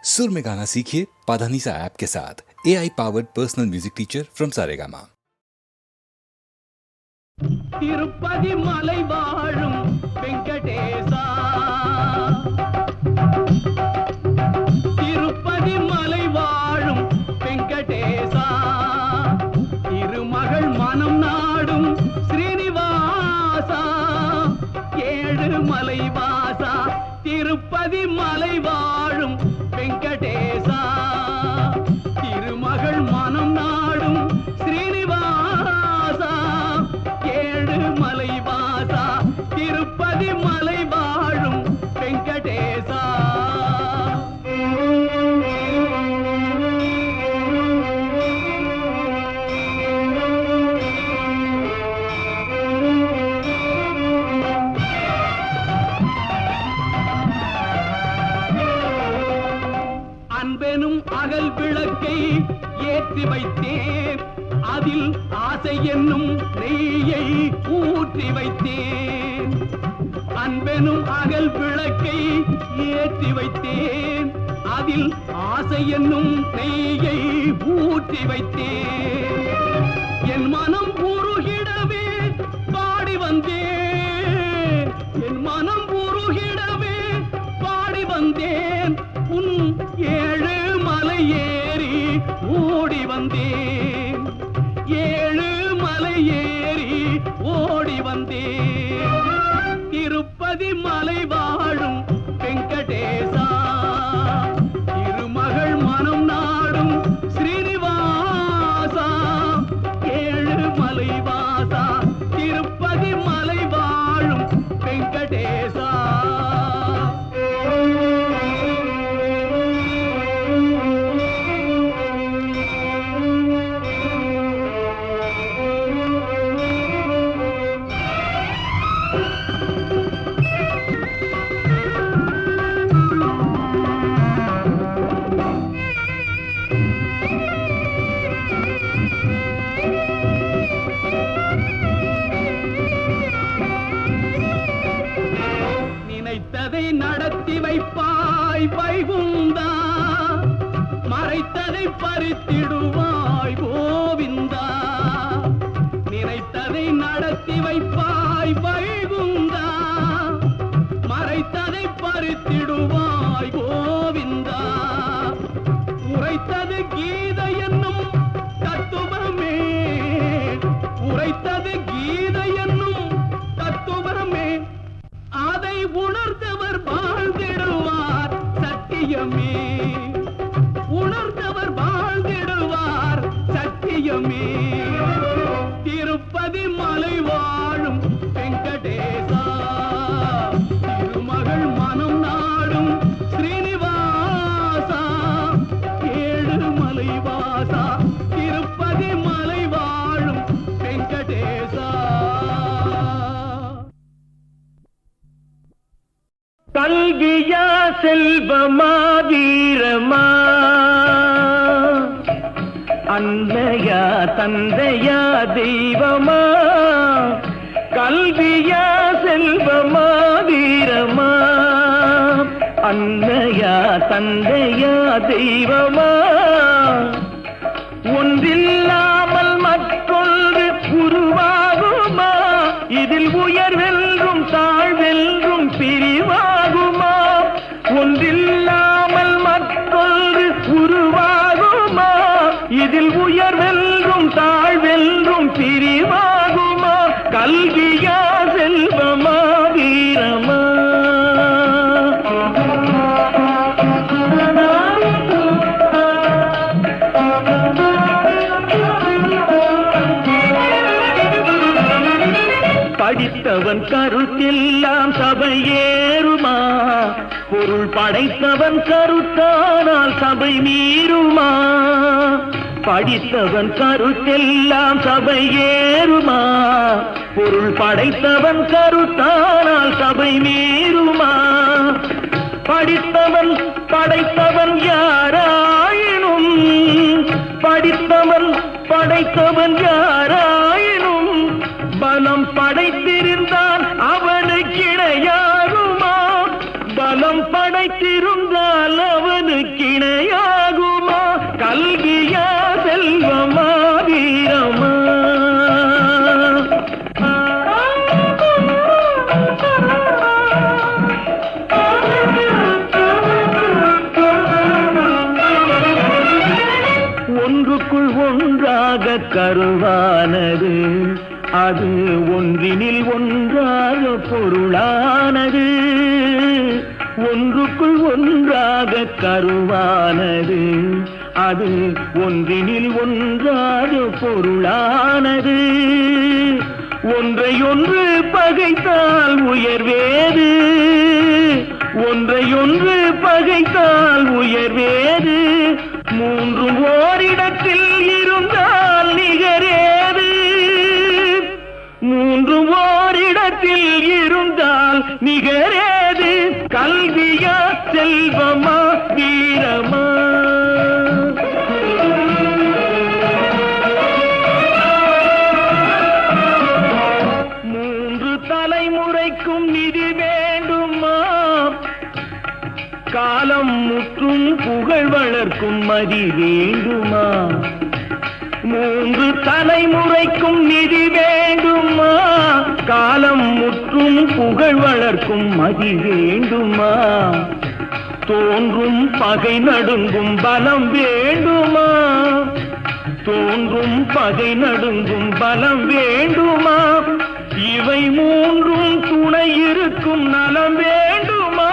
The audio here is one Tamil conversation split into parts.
सुर में गाना सीखिए पाधानीसा ऐप के साथ। AI powered personal music teacher from Saregama. Tirupati மலை வாழும் வெங்கடேசா, திருப்பதி மலை வாழும் வெங்கடேசா, திருமகள் மனம் நாடும் ஸ்ரீனிவாசா, ஏழு மலை வாசா, திருப்பதி மலை வாழும் வெங்கடேசா, திருமகள் மனம் நாடும் ஸ்ரீனிவாசா, ஏழு மலை வாசா, திருப்பதி மலை வாழும் வெங்கடேசா. அன்பெனும் அகல் விளக்கை ஏற்றி வைத்தேன், அதில் ஆசை என்னும் நெய்யை ஊற்றி வைத்தேன். அன்பெனும் அகல் விளக்கை ஏற்றி வைத்தேன், அதில் ஆசை என்னும் நெய்யை ஊற்றி வைத்தேன். என் மனம் உருகிடவே பாடி வந்தேன், என் மனம் உருகிடவே பாடி வந்தேன். உன் ஏழு மலை ஏறி ஓடி வந்தேன், ஏழு மலை ஏறி ஓடி வந்தேன். திருப்பதி மலை வாழும் வெங்கடேசா, திருமகள் மனம் நாடும் ஸ்ரீனிவாசா, ஏழு மலை வாசா, திருப்பதி மலை வாழும் வெங்கடேசா. நினைத்ததை நடத்தி வைப்பாய் வைகுந்தா, மறைத்ததை பறித்திடுவாய் கோவிந்தா. நினைத்ததை நடத்தி வைப்பாய் வைகுந்தா, மறைத்ததை பறித்திடுவாய் கோவிந்தா. உரைத்தது கீதை என்னும் தத்துவமே, உரைத்தது கீதை என்னும் தத்துவமே, அதை உணர்ந்தவர் வாழ்ந்திடுவார் சத்தியமே, உணர்ந்தவர் வாழ்ந்திடுவார் சத்தியமே. திருப்பதி மலை வாழும் வெங்கடேசா, திருமகள் மனம் நாடும் ஸ்ரீனிவாசா, ஏழு மலை வாசா, திருப்பதி மலை வாழும் வெங்கடேசா. கல்கியா செல்வமா வீரமா, அன்னையா தந்தையா தெய்வமா, கல்வியா செல்வமா வீரமா, அன்னையா தந்தையா தெய்வமா. ஒன்றில்லாமல் மற்றொன்று உருவாகுமா, இதில் உயர்வென்றும் தாழ்வென்றும் பிரிவாகுமா, ஒன்றில்லாமல் மற்றொன்று உருவாகுமா, இதில் உயர்வென்றும் தாழ்வென்றும் பிரிவாகுமா, கல்வியா செல்வமா வீரமா. படித்தவன் கருத்தெல்லாம் சபையேறுமா, பொருள் படைத்தவன் கருத்தானால் சபை மீறுமா. படித்தவன் கருத்தெல்லாம் சபையேறுமா, பொருள் படைத்தவன் கருத்தானால் சபை மீறுமா. படித்தவன் படைத்தவன் யாராயினும், படித்தவன் படைத்தவன் யாராயினும், பலம் படைத்திருந்தான் அவனுக்கு இணையாகுமா, பலம் படைத்திருந்தால் அவனுக்கு கருவானது, அது ஒன்றினில் ஒன்றாக பொருளானது. ஒன்றுக்குள் ஒன்றாக கருவானது, அது ஒன்றினில் ஒன்றாக பொருளானது. ஒன்றையொன்று பகைத்தால் உயர்வேது, ஒன்றையொன்று பகைத்தால் உயர்வேது. மூன்றும் ஓரிடத்தில் இருந்தால் நிகரேது, மூன்றும் ஓரிடத்தில் இருந்தால் நிகரேது. கல்வியா செல்வமா வீரமா? மூன்று தலைமுறைக்கும் நிதி வேண்டுமா? காலம் முற்றும் புகழ் வளர்க்கும் மதி வேண்டுமா? மூன்று தலைமுறைக்கும் நிதி வேண்டுமா? காலம் முற்றும் புகழ் வளர்க்கும் மதி வேண்டுமா? தோன்றும் பகை நடுங்கும் பலம் வேண்டுமா? தோன்றும் பகை நடுங்கும் பலம் வேண்டுமா? இவை மூன்றும் துணை இருக்கும் நலம் வேண்டுமா?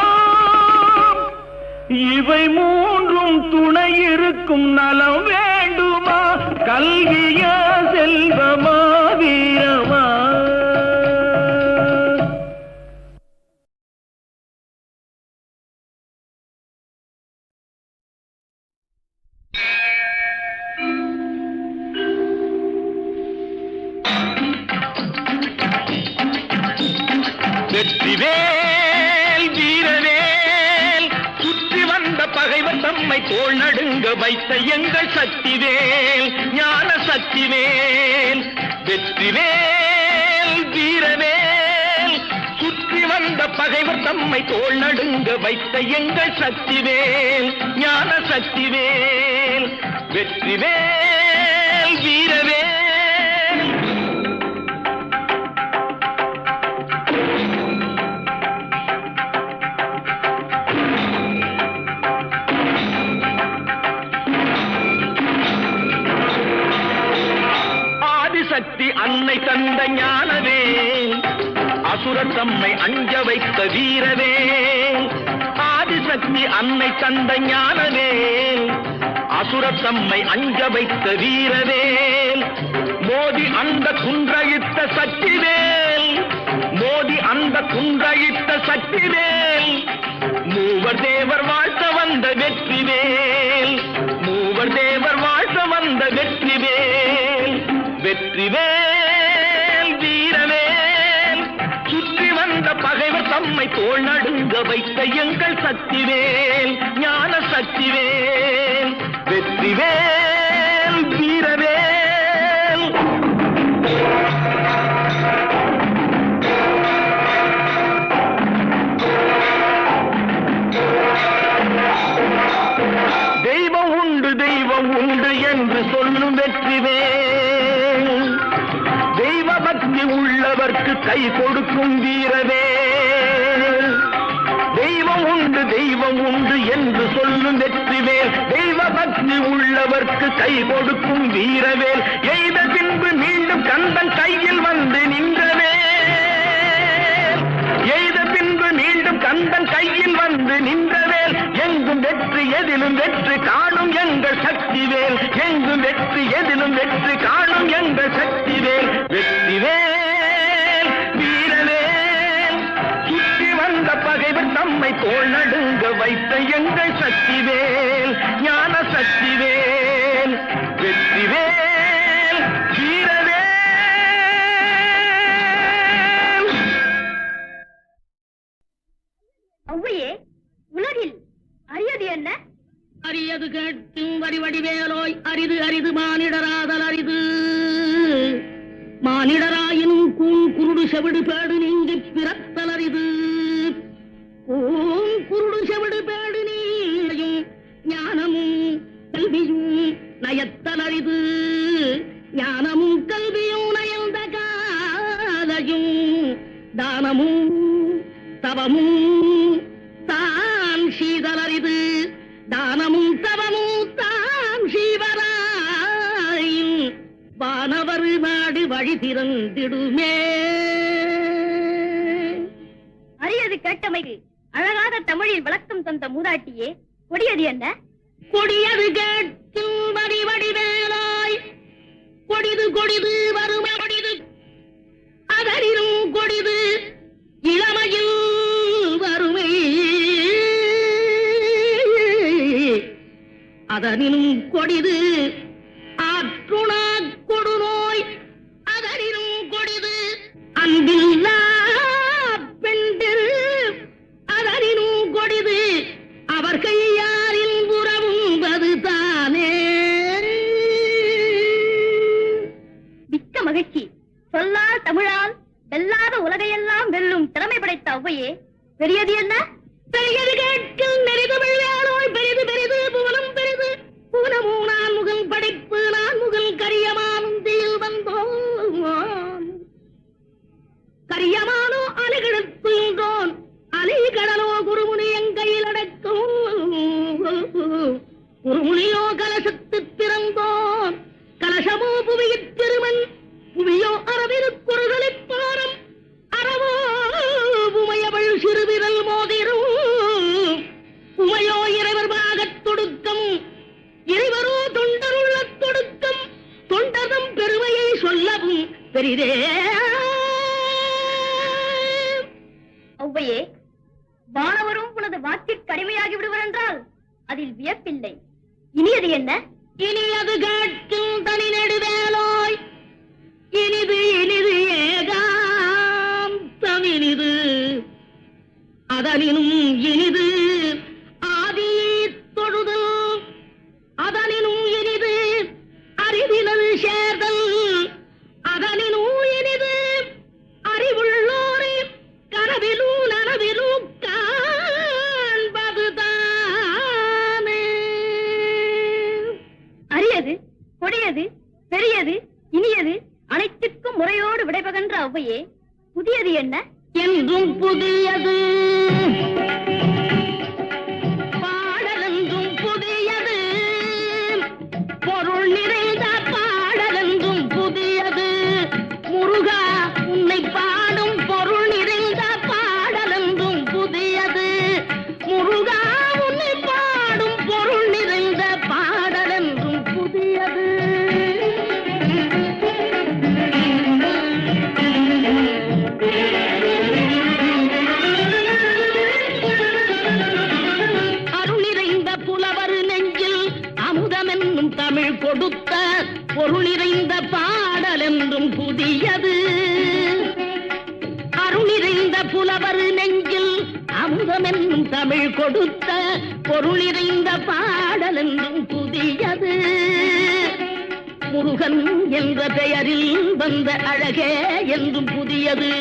இவை மூன்றும் துணை இருக்கும் நலம் வேண்டுமா? கல்வியா செல்வமா வீரமா? வெற்றிவேல் வீரவேல், சுற்றி வந்த பகைவர் தம்மை தோள் நடுங்க வைத்த எங்கள் சக்திவேல், ஞான சக்திவேல். வெற்றிவேல் வீரவேல், சுற்றி வந்த பகைவர் தம்மை தோள் நடுங்க வைத்த எங்கள் சக்திவேல், ஞான சக்திவேல். வெற்றிவேல் வீரவேல். சக்தி அன்னை தந்த ஞானவேல், அசுரர் தம்மை அஞ்ச வைத்த வீரவேல். ஆதிசக்தி அன்னை தந்த ஞானவேல், அசுரர் தம்மை அஞ்ச வைத்த வீரவேல். மோதி அந்த குன்றழித்த சக்திவேல், மோதி அந்த குன்றழித்த சக்திவேல். மூவர் தேவர் வாழ்த்த வந்த வெற்றிவேல், மூவர் தேவர் வாழ்த்த வந்த வெற்றிவேல். வெற்றிவேல் வீரவேல், சுற்றி வந்த பகைவர் தம்மை தோள் நடுங்க வைத்த எங்கள் சக்திவேல், ஞான சக்திவேல். வெற்றிவேல் வீரவேல். தெய்வம் உண்டு தெய்வம் உண்டு என்று சொல்லும் வெற்றிவேல், தெய்வ பக்தி உள்ளவர்க்கு கை கொடுக்கும் வீரவேல். தெய்வம் உண்டு என்று சொல்லும் வெற்றிவேல், தெய்வ பக்தி உள்ளவர்க்கு கை கொடுக்கும் வீரவேல். எய்த பின்பு மீண்டும் கந்தன் கையில் வந்து நின்றவேல், எய்த பின்பு மீண்டும் கந்தன் கையில் வந்து நின்றவேல். எங்கும் வெற்றி எதிலும் வெற்றி காணும் எங்கள் சக்திவேல், எங்கும் வெற்றி எதிலும் வெற்றி காணும் எங்கள் சக்திவேல். வெற்றிவேல் வீரவேல், சுற்றி வந்த பகைவர் தம்மை தோள் நடுங்க வைத்த எங்கள் சக்திவேல், ஞான சக்திவேல். வெற்றிவேல் வீரவேல். ஒவ்வையே, உலகில் அரியது என்ன? அரியது கேட்டும் வடிவடிவேலோய், அரிது அரிது மானிடராதல் அரிது. மானிடராயினும் குருடு செவிடு பேடு நீங்கி பிறத்தல் அரிது. குருடு செவிடு பேடு நீயும் ஞானமும் கல்வியும் நயத்தல் அரிது. ஞானமும் கல்வியும் நயந்த காலையும் தானமும் தவமும் தான் சீதலரிது. தானமும் தவமும் தான் சீவராயும் வானவர் நாடு வழி திறந்திடுமே. அரியது கேட்டமைக்கு அழகாத தமிழில் விளக்கம் தந்த மூதாட்டியே, கொடியது என்ன? கொடியது கேட்கும் வடி வடிவேலாய், கொடிது கொடிது வறுமை கொடிது, அதனினும் கொடிது இளமையில் வறுமை, அதனினும் கொடிது ஆற்றுணா கொடுநோய், அதனினும் கொடிது அன்பில்லா பெண்டில், அதனினும் கொடிது அவர் கையாரில் உறவும்பது தானே. மிக்க மகிழ்ச்சி. சொல்லால் தமிழால் வெல்லாத உலகையெல்லாம் வெல்லும் திறமை படைத்த ஔவையே, பெரியது என்ன? பெரியது கேட்கும் நெறிதமிழ் வேலோய், பெரிது பெரிது புவனம் பெரிது, புவனமும் நான் முகல் படைப்பு, நான் முகல் கரியமானும் தீயில் வந்தோம், கரியமானோ அலைகிழத்துன்றோன், அலைகடலோ குருமுனி எங்கையில் அடக்கும், குருமுனியோ கலசத்து பிறந்தோன், கலசமோ புவியிற் திருமன், புவியோ அரவிருக்குறுதலிப் பாரம், அறவோ உமையவள் சிறுவிரல் மோதிரும், உமையோ இறைவர் பாகத் தொடுக்கம், இறைவரோ தொண்டருள்ள தொடுக்கம், தொண்டரும் பெருமையை சொல்லவும் பெரிதே. ஔவையே, வானவரும் உனது வாக்கிற்கு அடிமையாகி விடுவர் என்றால் அதில் வியப்பில்லை. இனியது என்ன? இனியது கேட்கும் தனி நெடுவேலோய், இனிது இனிது ஏகாந்தம் இனிது, அதனினும் இனிது ஆதி தொழுதல், அதனினும் இனிது அறிவினல் சேர்தல், அதனினும் இனிது அறிவுள்ளோரை கனவிலும் நனவிலும் காண்பதுதானே. அரியது, கொடியது, பெரியது, இனியது, அனைத்திற்கும் முறையோடு விடைபகன்ற ஔவையே, புதியது என்ன? என்றும் புதியது பாடலென்றும் புதியது, பொருள் நிறைந்த பாடலென்றும் புதியது, முருகா உன்னை பாடும் பொருள் நிறைந்த பாடலென்றும் புதியது, முருகா உன்னை பாடும் பொருள் நிறைந்த பாடலென்றும் புதியது. அருளிறைந்த புலவர் நெஞ்சில் அமுதமென்னும் தமிழ் கொடுத்த பொருளிறைந்த பாடல் என்றும் புதியது, அருளிறைந்த புலவர் நெஞ்சில் அமுதமென்னும் தமிழ் கொடுத்த பொருளிறைந்த பாடல் என்றும் புதியது, முருகன் என்ற பெயரில் வந்த அழகே என்றும் புதியது,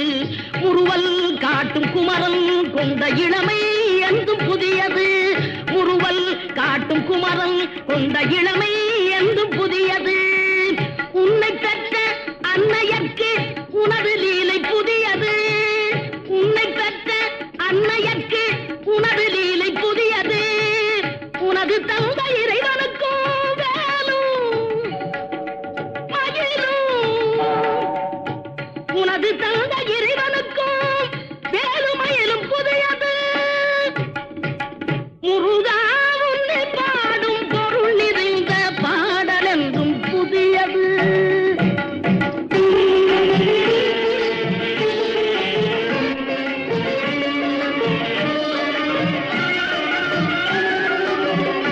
முறுவல் காட்டும் குமரன் கொண்ட இளமை என்றும் புதியது, முறுவல் காட்டும் குமரன் கொண்ட இளமை என்றும் புதியது, உன்னை பெற்ற அன்னையர்க்கு உனது லீலை புதியது, உன்னை பெற்ற அன்னையர்க்கு உனது லீலை புதியது, உனது தந்தை இறைவனுக்கும் வேலும் மயிலும், உனது தந்தை இறைவனுக்கும் வேலுமயிலும் புதியது, முருகா உன்னை பாடும் பொருள் நிறைந்த பாடல் என்றும் புதியது.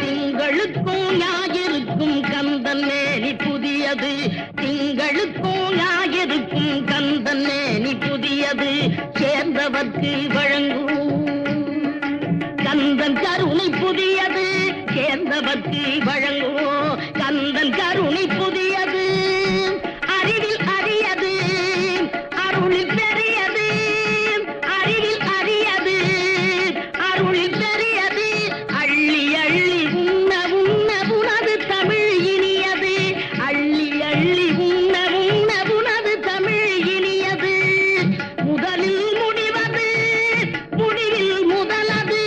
திங்களுக்கும் ஞாயிறுக்கும் கந்தன் மேனி புதியது, திங்களுக்கும் ஞாயிறுக்கும் கந்தன் மேனி புதியது, சேர்ந்தவர்க்கு வழங்கும் கந்தன் கருணை புதியது, சேர்ந்தவர்க்கு வழங்கும் கந்தன் கருணை புதியது, அறிவில் அரியது அருளில் பெரியது, அறிவில் அரியது அருளில் பெரியது, அள்ளி அள்ளி உண்ண உண்ண உனது தமிழ் இனியது, அள்ளி அள்ளி உண்ண உண்ண உனது தமிழ் இனியது, முதலில் முடிவது முடிவில் முதலது,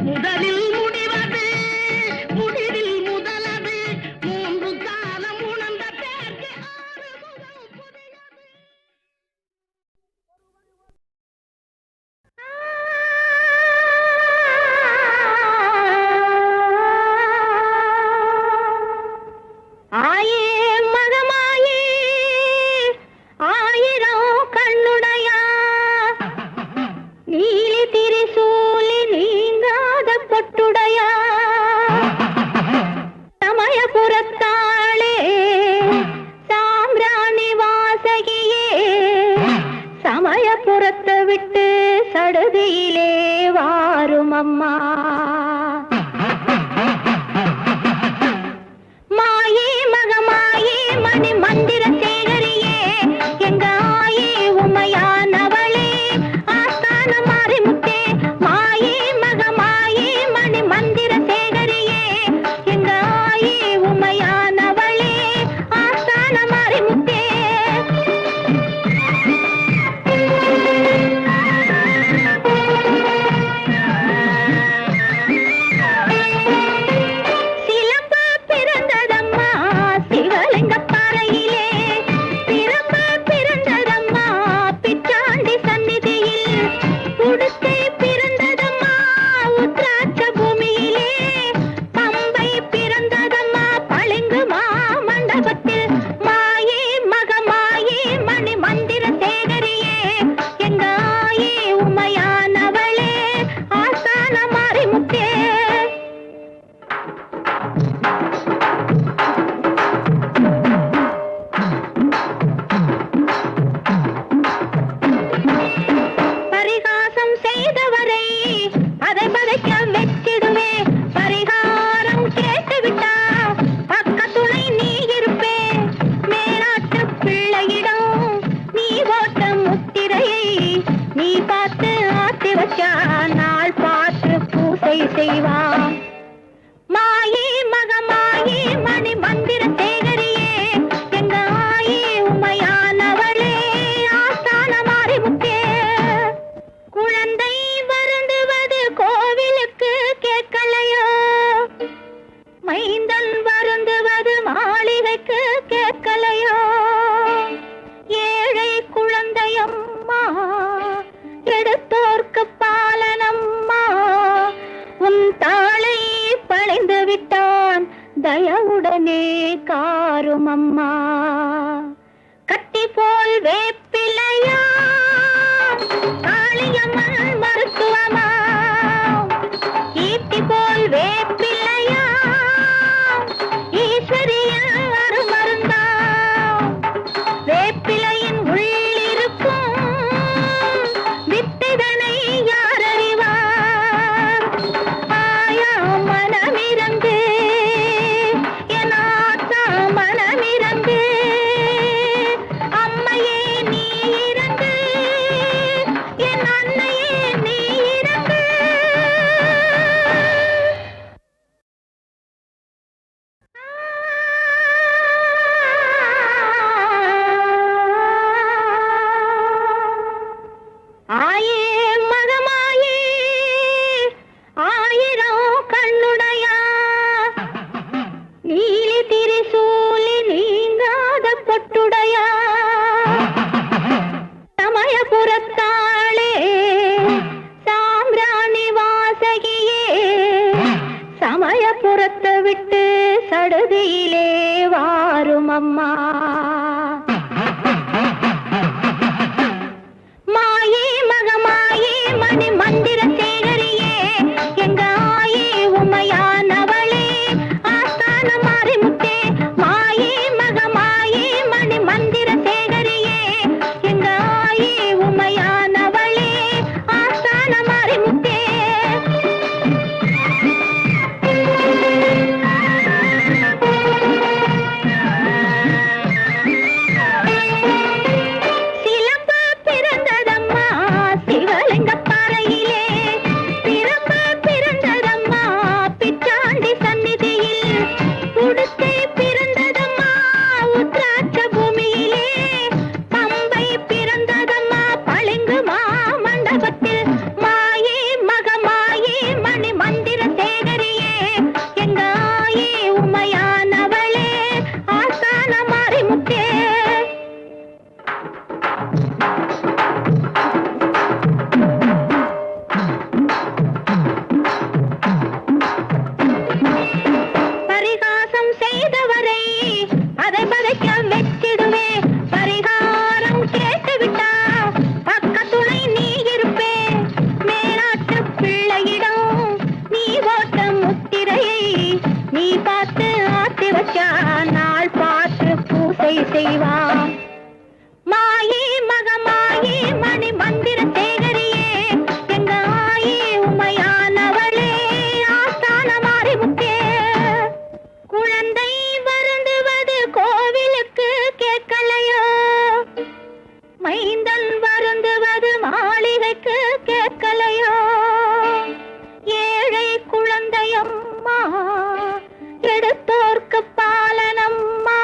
முதலில் முடிவது முடிவில் முதலது, மூன்று சமயபுரத்தாளே சாம்பிராணி வாசகியே சமயபுரத்தை விட்டு சடுதியிலே வாரும் அம்மா. மாயே மகமாயே மணி மந்திர சேகரியே எங்க ஆயே உமையானவளே ஆஸ்தான மாரிமுத்தே. மாயே மகமாயே மணி மந்திர சேகரியே எங்க ஆயே உமையானவளே ஆஸ்தான மாரிமுத்தே. சிலம்பு பிறந்ததம்மா சிவலிங்க பாறையிலே சிலம்பு பிறந்ததம்மா பிச்சாண்டி சந்நிதியில் உடுக்கை பிறந்ததம்மா உத்ராட்ச பூமியிலே பம்பை பிறந்ததம்மா பளிங்கு மாமண்டபத்தில். மாயே மகமாயே மணி மந்திர சேகரியே எங்க ஆயே உமையானவளே ஆசான மாரிமுத்தே. பரிகாசம் செய்தவரை அதை பதைக்க வெச்சிடுவே. பரிகாரம் கேட்டுவிட்டா பக்கத்துணை நீ இருப்பே. மேலாட்டு பிள்ளையிடம் நீ ஓட்ட முத்திரையை நீ பார்த்து ஆத்தி வச்சா நாள் பார்த்து பூசை செய்வான். மாயே மகமாயே மணி மந்திர சேகரியே எங்க ஆயே உமையானவளே ஆஸ்தான மாரிமுத்தே. குழந்தை வருந்துவது கோவிலுக்கு கேட்கலையோ மைந்தன் வருந்துவது மாளிகைக்கு கேட்கலையோ. ஏழை குழந்தையம்மா எடுத்தோர்க்கு பாலனம்மா உன் தாளை பழைந்து விட்டான் தயவுடனே காரும் அம்மா. கட்டி போல் வேப்பிலையா காளியம்மன் மருத்துவமா ஈட்டி போல் வேப்பிலையா ஈஸ்வரியின் அருமருந்தா. வேப்பிலையின் உள்ளிருக்கும் வித்தைதனை யார் அறிவார். ஆயா மனமிரங்கு என் ஆத்தா மனமிரங்கு அம்மையே நீ இறங்கு என் அன்னையே நீ இறங்கு. ஆயே மகமாயே ஆயிரம் கண்ணுடையா நீலி திரிசூலி நீங்காத பொட்டுடையா. சமயபுரத்தாளே சாம்பிராணி வாசகியே சமயபுரத்தை விட்டு சடுதியிலே வாரும் அம்மா. மாயே மகமாயே மணி மந்திர சேகரியே எங்க ஆயே உமையானவளே ஆஸ்தான மாரிமுத்தே. மாயே மகமாயே மணி மந்திர சேகரியே எங்க ஆயே உமையானவளே ஆஸ்தான மாரிமுத்தே. நீ பார்த்து ஆத்தி வச்சா நாள் பார்த்து பூசை செய்வான். மாயி மகமாயி மணி மந்திர சேகரியே எங்க ஆயி உமையானவளே ஆஸ்தான மாறி முத்தே. குழந்தை வருந்துவது கோவிலுக்கு கேட்கலையோ, மைந்தன் வருந்துவது மாளிகைக்கு கேட்கலையோ. ஏழை குழந்தையம்மா எடுத்தோர்க்கு பாலனம்மா,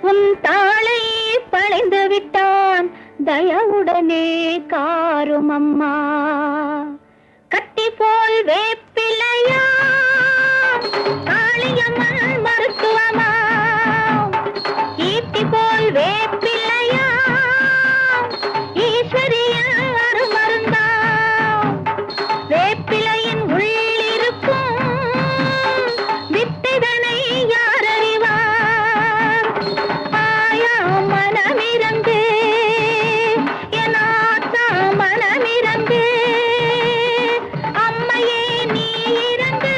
உன் தாளை பணிந்து விட்டான் தயவுடனே காரும் அம்மா. கட்டி போல் வேப்பிலையா காளியம்மன் மருத்துவமா, ஈட்டி போல் வேப்பிலையா ஈஸ்வரியின் அருமருந்தா. வேப்பிலையின் உள்ளிருக்கும் வித்தைதனை யார் அறிவார். ஆயா மனமிரங்கு என் ஆத்தா மனமிரங்கு, அம்மையே நீ இறங்கு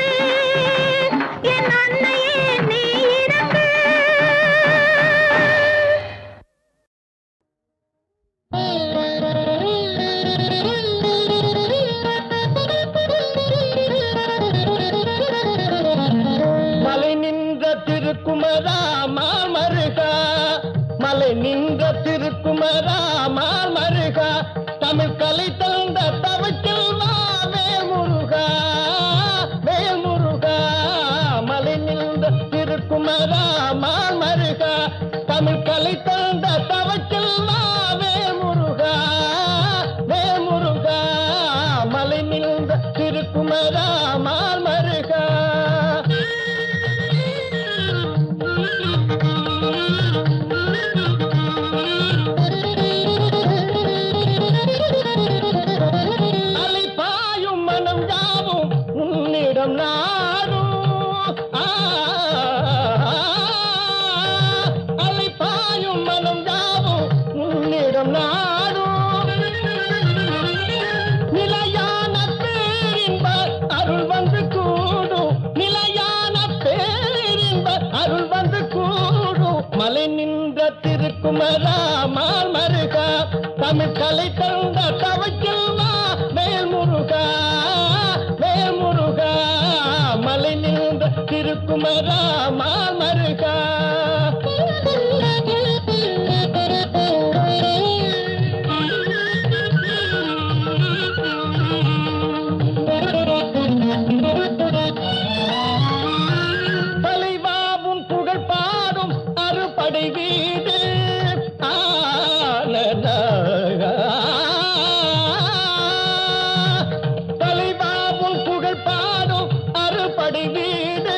என் அன்னையே நீ இறங்கு. மலை நின்ற திருக்குமரா மாமருகா, மலை நின்ற திருக்குமரா மாமருகா, தமிழ் கலை தந்த தவச்செல்வா வேல்முருகா வேல்முருகா. மலை நின்ற திருக்குமரா மாமருகா, தமிழ் கலை தந்த தவச்செல்வா வேல்முருகா வேல்முருகா. மலை நின்ற திருக்குமரா மாமருகா. அலைபாயும் மனம் யாவும் உன்னிடம் நாடும். அலைபாயும் மனம் யாவும் உன்னிடம் நாடும். நிலையான பேரின்ப அருள் வந்து கூடும், நிலையான பேரின்ப அருள் வந்து கூடும். மலை நின்ற திருக்குமரா மாமருகா, தமிழ் கலை தந்த தவச்செல்வா வேல்முருகா வேல்முருகா. மலை நின்ற திருக்குமரா மாமருகா. தலைவாவும் புகழ் பாடும் அறுபடை வீடு. தலைவாவும் புகழ் பாடும் அறுபடை வீடு.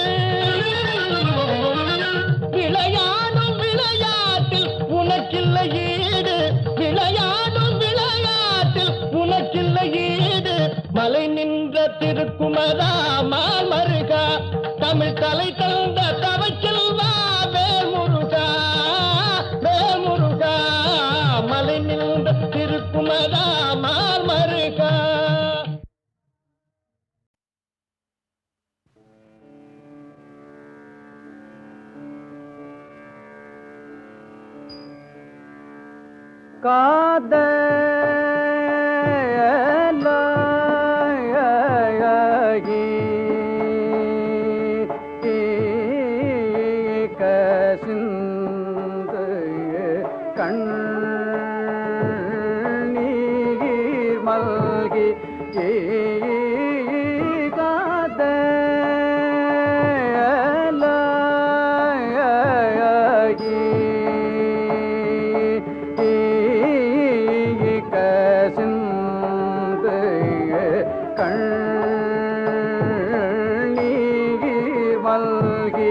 விளையாடும் விளையாட்டில் உனக்கில்லை ஈடு, விளையாடும் விளையாட்டில் உனக்கில்லை ஈடு. மலை நின்ற திருக்குமரா மாமருகா, தமிழ் தலை தந்த தவச்செல்வா வேல்முருகா வேல்முருகா. மலை நின்ற திருக்குமரா மாமருகா. கண்ணீர் மல்கி கண்ணீர் மல்கி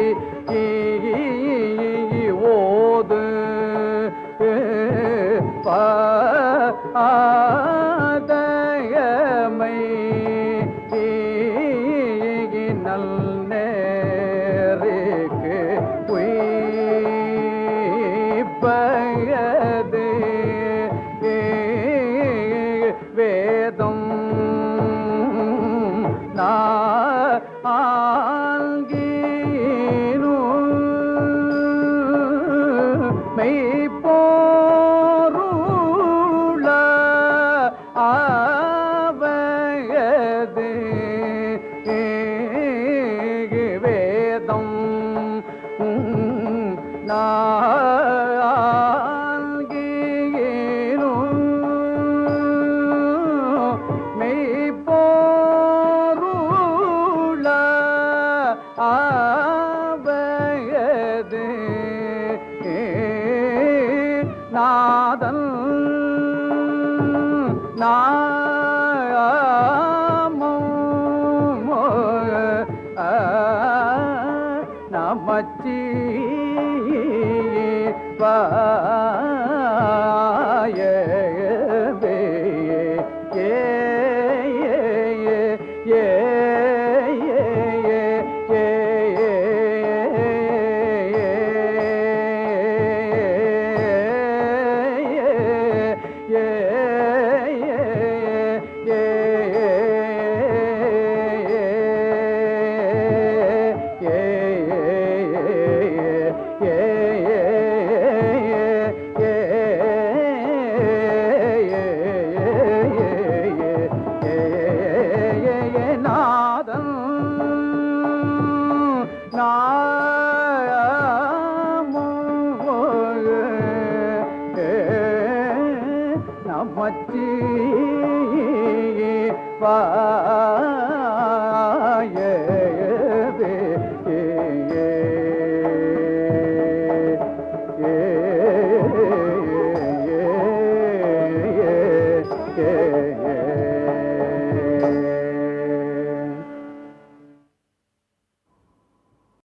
நால்கீனும் மெய்ப்பொருள ஆவது நாதன் நமச்சி